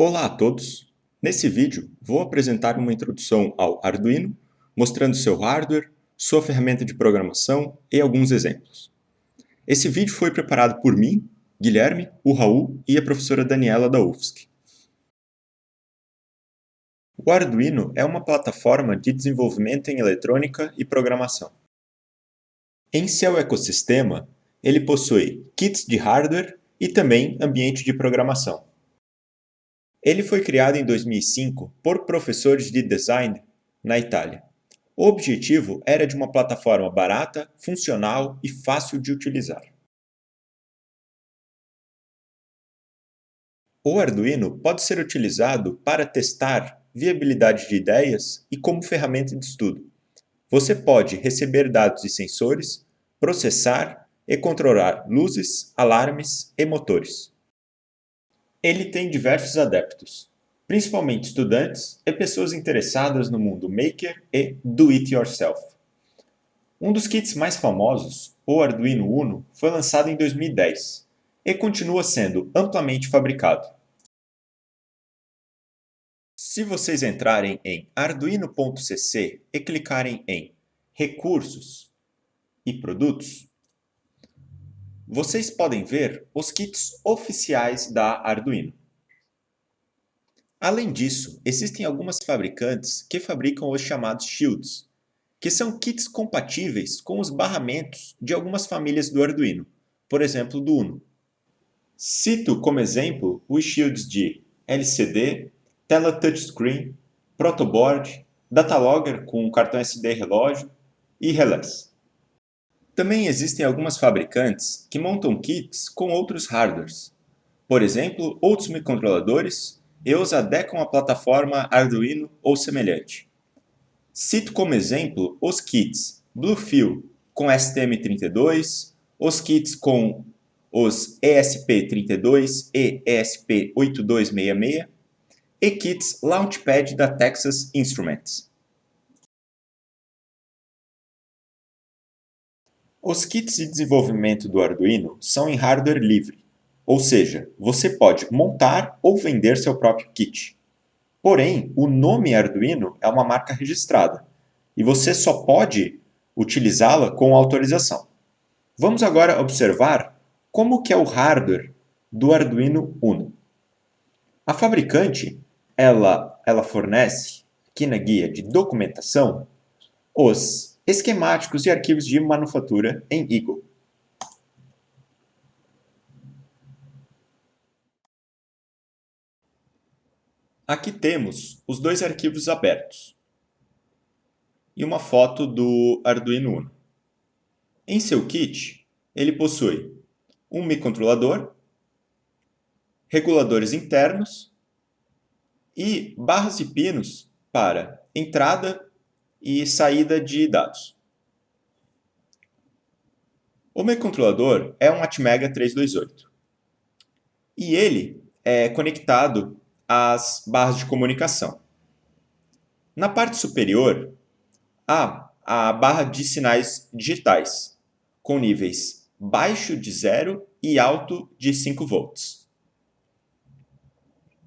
Olá a todos! Nesse vídeo, vou apresentar uma introdução ao Arduino, mostrando seu hardware, sua ferramenta de programação e alguns exemplos. Esse vídeo foi preparado por mim, Guilherme, o Raul e a professora Daniela da UFSC. O Arduino é uma plataforma de desenvolvimento em eletrônica e programação. Em seu ecossistema, ele possui kits de hardware e também ambiente de programação. Ele foi criado em 2005 por professores de design na Itália. O objetivo era de uma plataforma barata, funcional e fácil de utilizar. O Arduino pode ser utilizado para testar viabilidade de ideias e como ferramenta de estudo. Você pode receber dados de sensores, processar e controlar luzes, alarmes e motores. Ele tem diversos adeptos, principalmente estudantes e pessoas interessadas no mundo maker e do-it-yourself. Um dos kits mais famosos, o Arduino Uno, foi lançado em 2010 e continua sendo amplamente fabricado. Se vocês entrarem em arduino.cc e clicarem em Recursos e Produtos, vocês podem ver os kits oficiais da Arduino. Além disso, existem algumas fabricantes que fabricam os chamados Shields, que são kits compatíveis com os barramentos de algumas famílias do Arduino, por exemplo, do Uno. Cito como exemplo os shields de LCD, tela touchscreen, protoboard, datalogger com cartão SD relógio e relés. Também existem algumas fabricantes que montam kits com outros hardwares, por exemplo, outros microcontroladores e os adequam à plataforma Arduino ou semelhante. Cito como exemplo os kits Bluefield com STM32, os kits com os ESP32 e ESP8266 e kits Launchpad da Texas Instruments. Os kits de desenvolvimento do Arduino são em hardware livre, ou seja, você pode montar ou vender seu próprio kit. Porém, o nome Arduino é uma marca registrada e você só pode utilizá-la com autorização. Vamos agora observar como que é o hardware do Arduino Uno. A fabricante ela fornece, aqui na guia de documentação, os esquemáticos e arquivos de manufatura em Eagle. Aqui temos os dois arquivos abertos e uma foto do Arduino Uno. Em seu kit, ele possui um microcontrolador, reguladores internos e barras e pinos para entrada e saída de dados. O microcontrolador é um Atmega 328 e ele é conectado às barras de comunicação. Na parte superior, há a barra de sinais digitais, com níveis baixo de 0 e alto de 5 volts.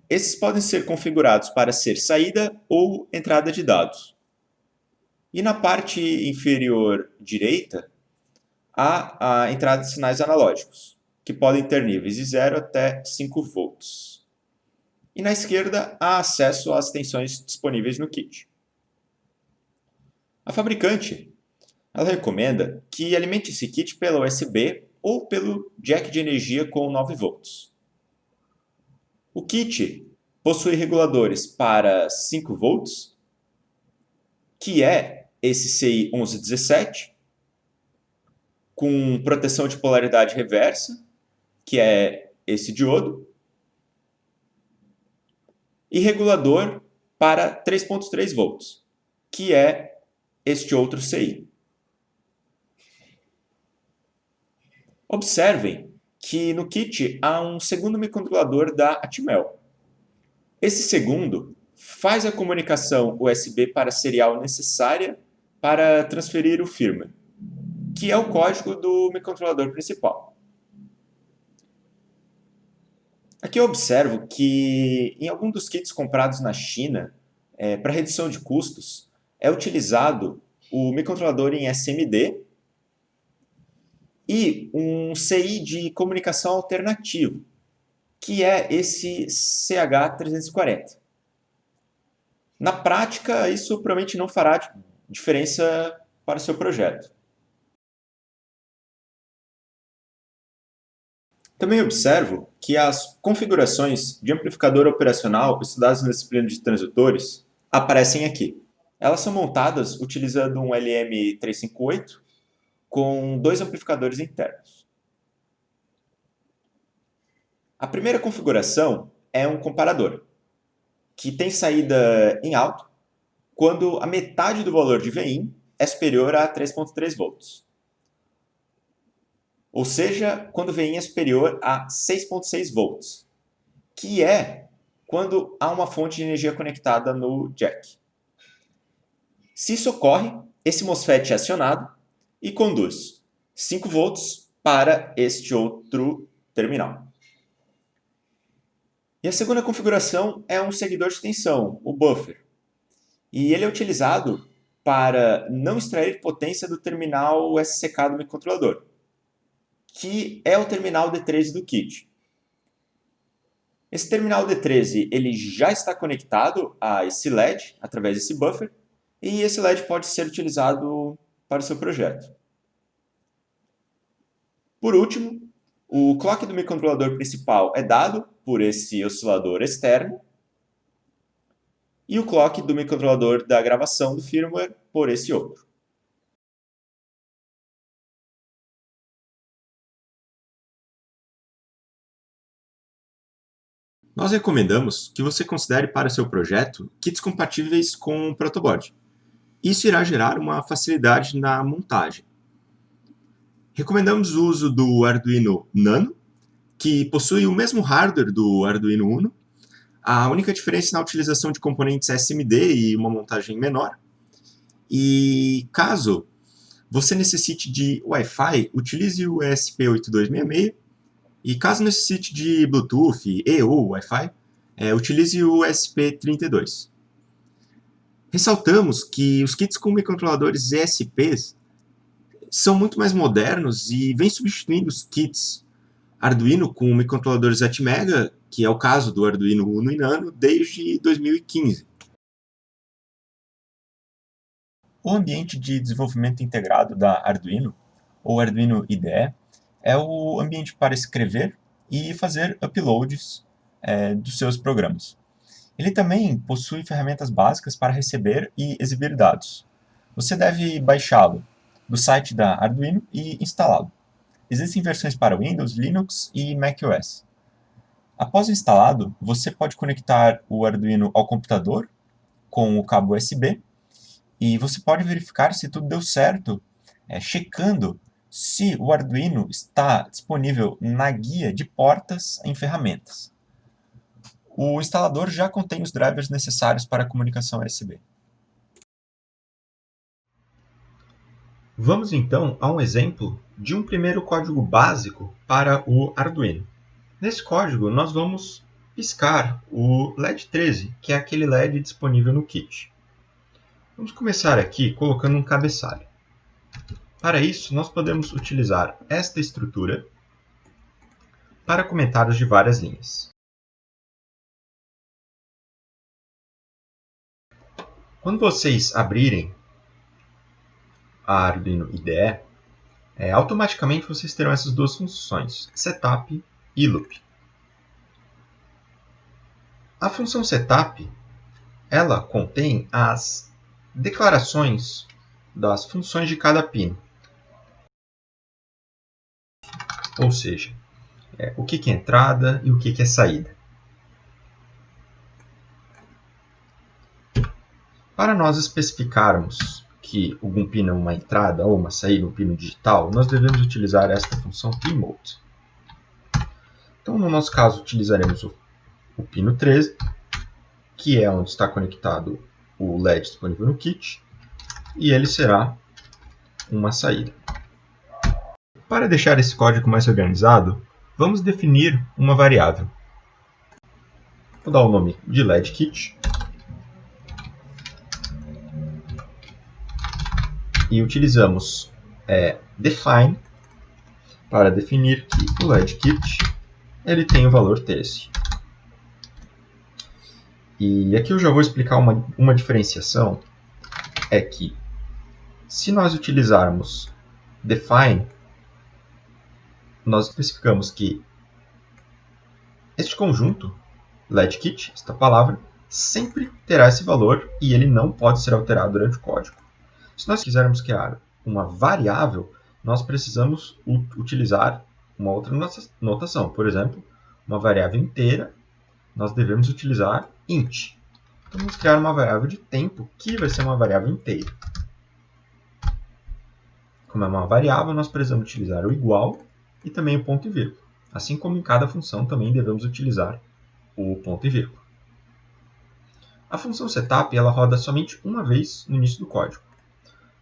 Esses podem ser configurados para ser saída ou entrada de dados. E na parte inferior direita, há a entrada de sinais analógicos, que podem ter níveis de 0 até 5 volts. E na esquerda, há acesso às tensões disponíveis no kit. A fabricante ela recomenda que alimente esse kit pela USB ou pelo jack de energia com 9 volts. O kit possui reguladores para 5 volts, que é esse CI 1117, com proteção de polaridade reversa, que é esse diodo, e regulador para 3.3 volts, que é este outro CI. Observem que no kit há um segundo microcontrolador da Atmel. Esse segundo faz a comunicação USB para serial necessária para transferir o firmware, que é o código do microcontrolador principal. Aqui eu observo que em algum dos kits comprados na China, para redução de custos, é utilizado o microcontrolador em SMD e um CI de comunicação alternativo, que é esse CH340. Na prática, isso provavelmente não fará diferença para o seu projeto. Também observo que as configurações de amplificador operacional estudadas na disciplina de transitores aparecem aqui. Elas são montadas utilizando um LM358 com dois amplificadores internos. A primeira configuração é um comparador, que tem saída em alto quando a metade do valor de Vin é superior a 3.3 volts. Ou seja, quando Vin é superior a 6.6 volts, que é quando há uma fonte de energia conectada no jack. Se isso ocorre, esse MOSFET é acionado e conduz 5 volts para este outro terminal. E a segunda configuração é um seguidor de tensão, o buffer. E ele é utilizado para não extrair potência do terminal SCK do microcontrolador, que é o terminal D13 do kit. Esse terminal D13 ele já está conectado a esse LED através desse buffer, e esse LED pode ser utilizado para o seu projeto. Por último, o clock do microcontrolador principal é dado por esse oscilador externo, e o clock do microcontrolador da gravação do firmware por esse outro. Nós recomendamos que você considere para seu projeto kits compatíveis com o protoboard. Isso irá gerar uma facilidade na montagem. Recomendamos o uso do Arduino Nano, que possui o mesmo hardware do Arduino Uno. A única diferença na utilização de componentes SMD e uma montagem menor. E caso você necessite de Wi-Fi, utilize o ESP8266. E caso necessite de Bluetooth e ou Wi-Fi, utilize o ESP32. Ressaltamos que os kits com microcontroladores ESPs são muito mais modernos e vêm substituindo os kits Arduino com microcontroladores Atmega, que é o caso do Arduino Uno e Nano, desde 2015. O ambiente de desenvolvimento integrado da Arduino, ou Arduino IDE, é o ambiente para escrever e fazer uploads dos seus programas. Ele também possui ferramentas básicas para receber e exibir dados. Você deve baixá-lo do site da Arduino e instalá-lo. Existem versões para Windows, Linux e macOS. Após instalado, você pode conectar o Arduino ao computador com o cabo USB e você pode verificar se tudo deu certo, checando se o Arduino está disponível na guia de portas em ferramentas. O instalador já contém os drivers necessários para a comunicação USB. Vamos então a um exemplo de um primeiro código básico para o Arduino. Nesse código nós vamos piscar o LED 13, que é aquele LED disponível no kit. Vamos começar aqui colocando um cabeçalho. Para isso, nós podemos utilizar esta estrutura para comentários de várias linhas. Quando vocês abrirem a Arduino IDE, automaticamente vocês terão essas duas funções, setup e loop. A função setup, ela contém as declarações das funções de cada pino. Ou seja, o que é entrada e o que é saída. Para nós especificarmos que algum pino é uma entrada ou uma saída, um pino digital, nós devemos utilizar esta função pinMode. Então, no nosso caso, utilizaremos o pino 13, que é onde está conectado o LED disponível no kit, e ele será uma saída. Para deixar esse código mais organizado, vamos definir uma variável. Vou dar o nome de LED Kit. E utilizamos define para definir que o LED Kit ele tem o valor 13. E aqui eu já vou explicar uma diferenciação, é que se nós utilizarmos define, nós especificamos que este conjunto, LED Kit, esta palavra, sempre terá esse valor e ele não pode ser alterado durante o código. Se nós quisermos criar uma variável, nós precisamos utilizar uma outra notação. Por exemplo, uma variável inteira, nós devemos utilizar int. Então, vamos criar uma variável de tempo, que vai ser uma variável inteira. Como é uma variável, nós precisamos utilizar o igual e também o ponto e vírgula. Assim como em cada função, também devemos utilizar o ponto e vírgula. A função setup ela roda somente uma vez no início do código.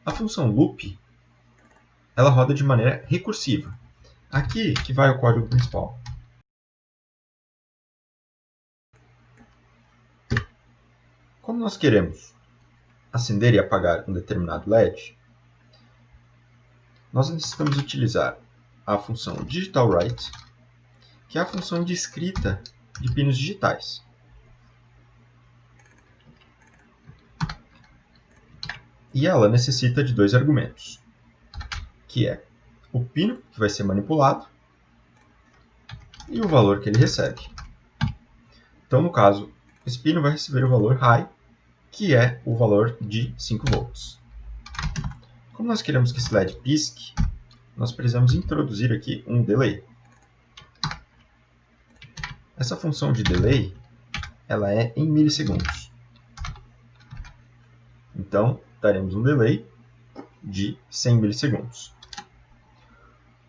A função loop ela roda de maneira recursiva. Aqui que vai o código principal. Como nós queremos acender e apagar um determinado LED, nós necessitamos utilizar a função digitalWrite, que é a função de escrita de pinos digitais. E ela necessita de dois argumentos, que é o pino que vai ser manipulado e o valor que ele recebe. Então, no caso, esse pino vai receber o valor high, que é o valor de 5 volts. Como nós queremos que esse LED pisque, nós precisamos introduzir aqui um delay. Essa função de delay ela é em milissegundos. Então, daremos um delay de 100 milissegundos.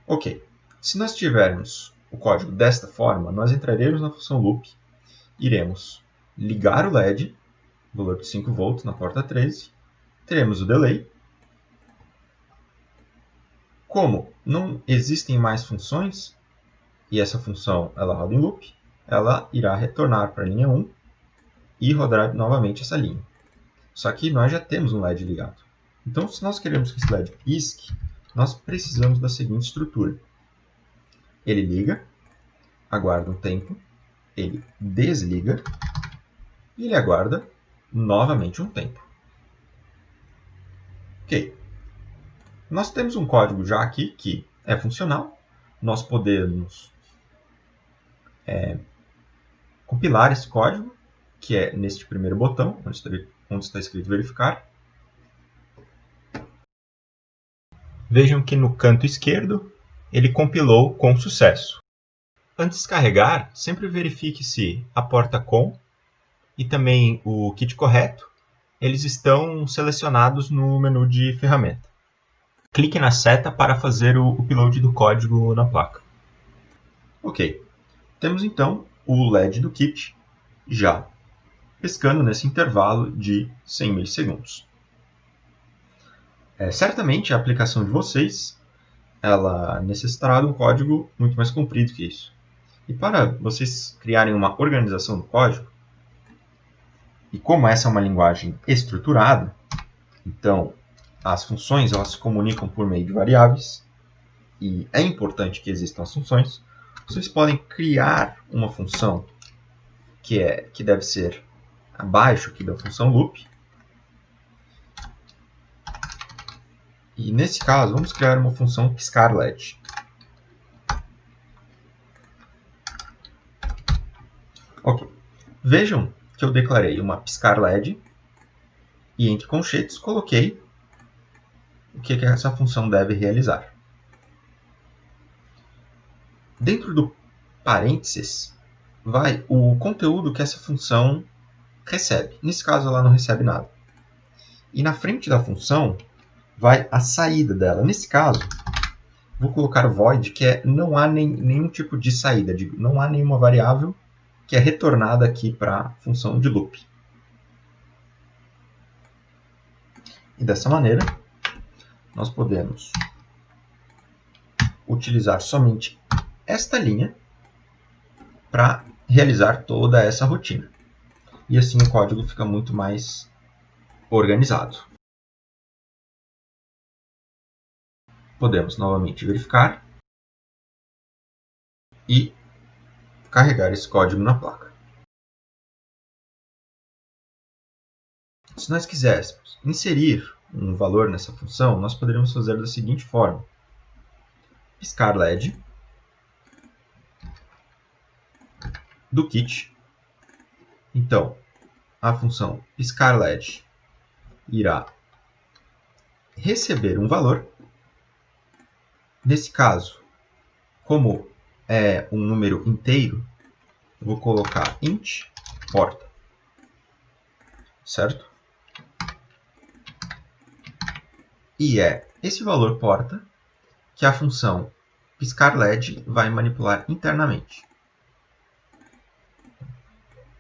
Ok, se nós tivermos o código desta forma, nós entraremos na função loop, iremos ligar o LED, valor de 5 volts na porta 13, teremos o delay. Como não existem mais funções, e essa função ela roda em loop, ela irá retornar para a linha 1 e rodar novamente essa linha. Só que nós já temos um LED ligado. Então, se nós queremos que esse LED pisque, nós precisamos da seguinte estrutura. Ele liga, aguarda um tempo, ele desliga e ele aguarda novamente um tempo. Ok. Nós temos um código já aqui que é funcional. Nós podemos compilar esse código, que é neste primeiro botão, onde está escrito verificar. Vejam que no canto esquerdo ele compilou com sucesso. Antes de descarregar, sempre verifique se a porta COM e também o kit correto eles estão selecionados no menu de ferramenta. Clique na seta para fazer o upload do código na placa. Ok, temos então o LED do kit já piscando nesse intervalo de 100 milissegundos. Certamente a aplicação de vocês ela necessitará de um código muito mais comprido que isso. E para vocês criarem uma organização do código, e como essa é uma linguagem estruturada, então as funções elas se comunicam por meio de variáveis, e é importante que existam as funções, vocês podem criar uma função que deve ser abaixo aqui da função loop. E nesse caso, vamos criar uma função piscar LED. Ok. Vejam que eu declarei uma piscar LED e entre colchetes coloquei o que essa função deve realizar. Dentro do parênteses vai o conteúdo que essa função recebe. Nesse caso, ela não recebe nada. E na frente da função vai a saída dela. Nesse caso, vou colocar void, que não há nenhum tipo de saída, não há nenhuma variável que é retornada aqui para a função de loop. E dessa maneira, nós podemos utilizar somente esta linha para realizar toda essa rotina. E assim o código fica muito mais organizado. Podemos novamente verificar e carregar esse código na placa. Se nós quiséssemos inserir um valor nessa função, nós poderíamos fazer da seguinte forma: piscar LED do kit. Então, a função piscar LED irá receber um valor. Nesse caso, como é um número inteiro, eu vou colocar int porta, certo? E é esse valor porta que a função piscar LED vai manipular internamente.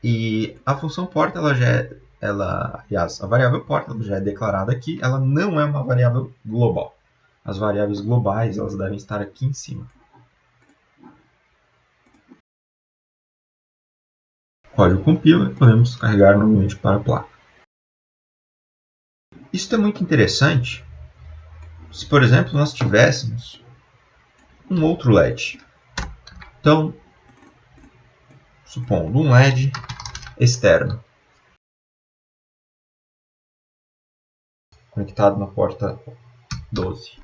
E a função porta, aliás, a variável porta já é declarada aqui, ela não é uma variável global. As variáveis globais elas devem estar aqui em cima. O código compila e podemos carregar novamente para a placa. Isso é muito interessante se, por exemplo, nós tivéssemos um outro LED. Então, supondo um LED externo conectado na porta 12.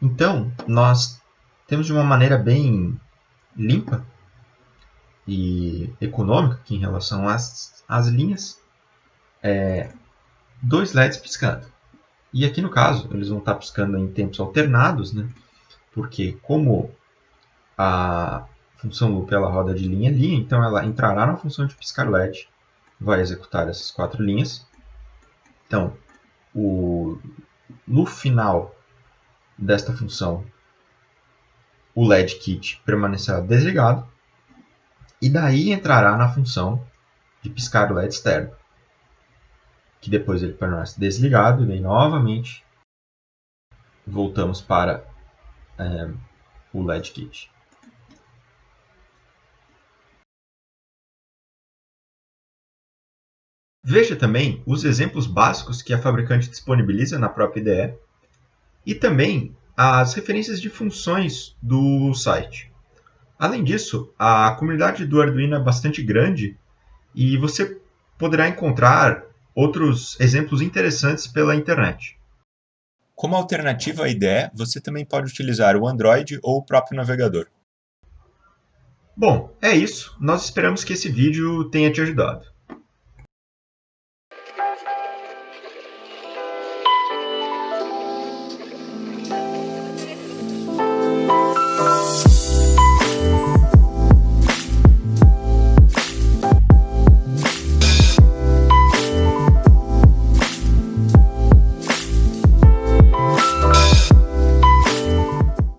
Então, nós temos de uma maneira bem limpa e econômica aqui em relação às linhas, dois LEDs piscando. E aqui no caso, eles vão estar piscando em tempos alternados, né? Porque como a função loop ela roda de linha a linha, então ela entrará na função de piscar LED, vai executar essas 4 linhas. Então, no final desta função, o LED kit permanecerá desligado, e daí entrará na função de piscar o LED externo, que depois ele permanece desligado, e daí novamente voltamos para o LED kit. Veja também os exemplos básicos que a fabricante disponibiliza na própria IDE e também as referências de funções do site. Além disso, a comunidade do Arduino é bastante grande e você poderá encontrar outros exemplos interessantes pela internet. Como alternativa à IDE, você também pode utilizar o Android ou o próprio navegador. Bom, é isso. Nós esperamos que esse vídeo tenha te ajudado.